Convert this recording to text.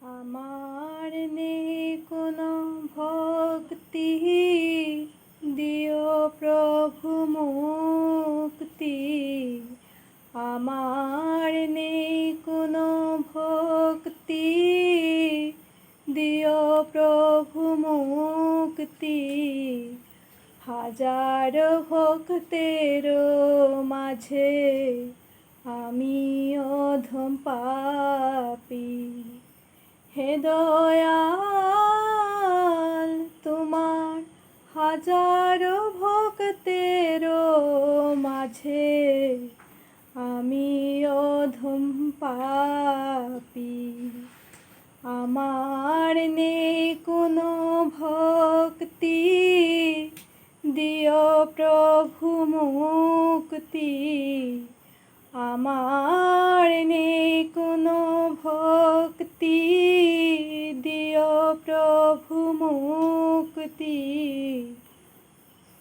আমার নেই কোনো ভক্তি, দিও প্রভু মুক্তি। আমার নেই কোনো ভক্তি, দিও প্রভু মুক্তি। হাজার ভক্তের মাঝে আমি অধম পাপী। হে দয়াল, তোমার হাজারো ভক্তের মাঝে আমি অধম পাপী। আমার নেই কোনো ভক্তি, দিও প্রভু মুক্তি। আমার নেই কোনো ভক্তি, দিও প্রভু মুক্তি।